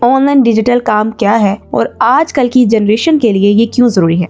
Online digital काम क्या है और आजकल की जनरेशन के लिए ये क्यों ज़रूरी है।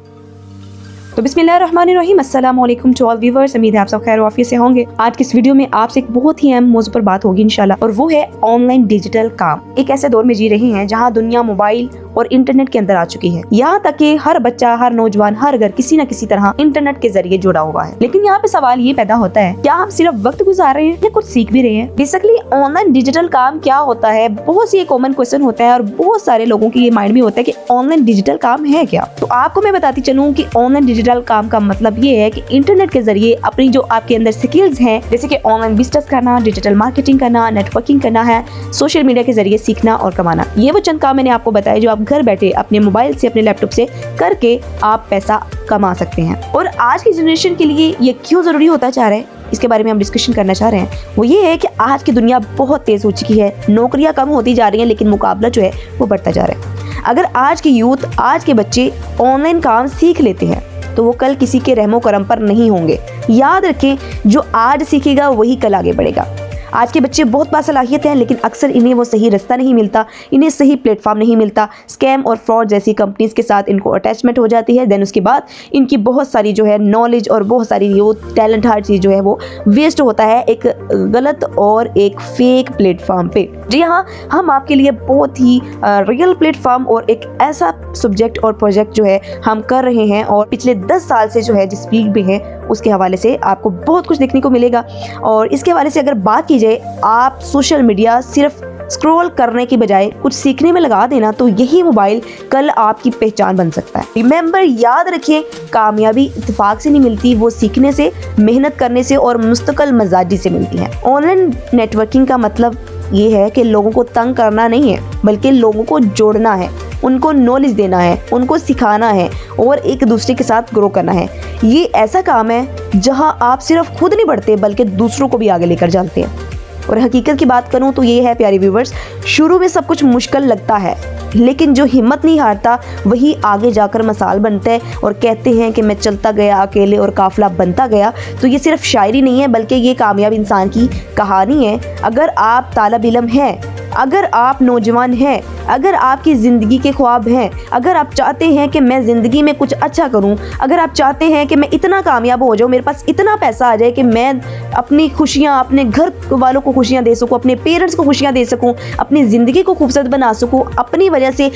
तो बिस्मिल्लाहिर्रहमानिर्रहीम, अस्सलाम वालेकुम टू ऑल व्यूअर्स। उम्मीद है आप सब खैर वाफियत से होंगे। आज की इस वीडियो में आपसे एक बहुत ही अहम मौजू पर बात होगी इंशाल्लाह, और वो है ऑनलाइन डिजिटल काम। एक ऐसे दौर में जी रहे हैं जहां दुनिया मोबाइल और इंटरनेट के अंदर आ चुकी है। यहाँ तक कि हर बच्चा, हर नौजवान, हर घर किसी न किसी तरह इंटरनेट के जरिए जुड़ा हुआ है। लेकिन यहाँ पे सवाल ये पैदा होता है, क्या हम सिर्फ वक्त गुजार रहे हैं या कुछ सीख भी रहे हैं। बेसिकली ऑनलाइन डिजिटल काम क्या होता है, बहुत सी कॉमन क्वेश्चन होता है और बहुत सारे लोगों के ये माइंड में होता है कि ऑनलाइन डिजिटल काम है क्या। तो आपको मैं बताती चलूँ कि ऑनलाइन डिजिटल काम का मतलब ये है कि इंटरनेट के जरिए अपनी जो आपके अंदर स्किल्स हैं, जैसे कि ऑनलाइन बिजनेस करना, डिजिटल मार्केटिंग करना, नेटवर्किंग करना है, सोशल मीडिया के जरिए सीखना और कमाना। ये वो चंद काम मैंने आपको बताया जो आप घर बैठे अपने मोबाइल से, अपने लैपटॉप से करके आप पैसा कमा सकते हैं। और आज की जनरेशन के लिए ये क्यों जरूरी होता जा रहा है, इसके बारे में हम डिस्कशन करना चाह रहे हैं। वो ये है कि आज की दुनिया बहुत तेज हो चुकी है, नौकरियां कम होती जा रही हैं, लेकिन मुकाबला जो है वो बढ़ता जा रहा है। अगर आज की यूथ, आज के बच्चे ऑनलाइन काम सीख लेते हैं तो वो कल किसी के रहमो करम पर नहीं होंगे। याद रखें, जो आज सीखेगा वही कल आगे बढ़ेगा। आज के बच्चे बहुत बासलाहियत हैं, लेकिन अक्सर इन्हें वो सही रास्ता नहीं मिलता, इन्हें सही प्लेटफॉर्म नहीं मिलता। स्कैम और फ्रॉड जैसी कंपनीज के साथ इनको अटैचमेंट हो जाती है। देन उसके बाद इनकी बहुत सारी जो है नॉलेज और बहुत सारी वो टैलेंट, हर चीज़ जो है वो वेस्ट होता है एक गलत और एक फेक प्लेटफॉर्म पे। जी हाँ, हम आपके लिए बहुत ही रियल प्लेटफॉर्म और एक ऐसा सब्जेक्ट और प्रोजेक्ट जो है हम कर रहे हैं, और पिछले 10 साल से जो है जिस फील्ड में है उसके हवाले से आपको बहुत कुछ देखने को मिलेगा। और इसके हवाले से अगर बात की जाए, आप सोशल मीडिया सिर्फ स्क्रॉल करने की बजाय कुछ सीखने में लगा देना, तो यही मोबाइल कल आपकी पहचान बन सकता है। रिमेंबर, याद रखिए, कामयाबी इत्तेफाक से नहीं मिलती, वो सीखने से, मेहनत करने से और मुस्तकिल मजाजी से मिलती है। ऑनलाइन नेटवर्किंग का मतलब ये है कि लोगों को तंग करना नहीं है, बल्कि लोगों को जोड़ना है, उनको नॉलेज देना है, उनको सिखाना है और एक दूसरे के साथ ग्रो करना है। ये ऐसा काम है जहां आप सिर्फ खुद नहीं बढ़ते बल्कि दूसरों को भी आगे लेकर जाते हैं। और हकीकत की बात करूं तो ये है प्यारे व्यूवर्स, शुरू में सब कुछ मुश्किल लगता है, लेकिन जो हिम्मत नहीं हारता वही आगे जाकर मिसाल बनता है। और कहते हैं कि मैं चलता गया अकेले और काफिला बनता गया। तो ये सिर्फ शायरी नहीं है, बल्कि ये कामयाब इंसान की कहानी है। अगर आप तालिब इल्म हैं, अगर आप नौजवान हैं, अगर आपकी ज़िंदगी के ख्वाब हैं, अगर आप चाहते हैं कि मैं ज़िंदगी में कुछ अच्छा करूं, अगर आप चाहते हैं कि मैं इतना कामयाब हो जाऊं, मेरे पास इतना पैसा आ जाए कि मैं अपनी खुशियां, अपने घर वालों को खुशियां दे सकूं, अपने पेरेंट्स को खुशियां दे सकूं, अपनी ज़िंदगी को खूबसूरत बना सकूं अपनी वजह से,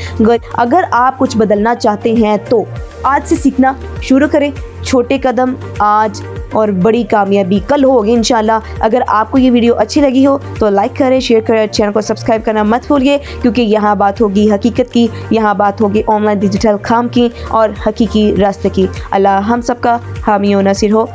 अगर आप कुछ बदलना चाहते हैं तो आज से सीखना शुरू करें। छोटे कदम आज और बड़ी कामयाबी कल होगी इंशाल्लाह। अगर आपको ये वीडियो अच्छी लगी हो तो लाइक करें, शेयर करें, चैनल को सब्सक्राइब करना मत भूलिए, क्योंकि यहाँ बात होगी हकीकत की, यहाँ बात होगी ऑनलाइन डिजिटल काम की और हकीकी रास्ते की। अल्लाह हम सबका हामी और नसीर हो।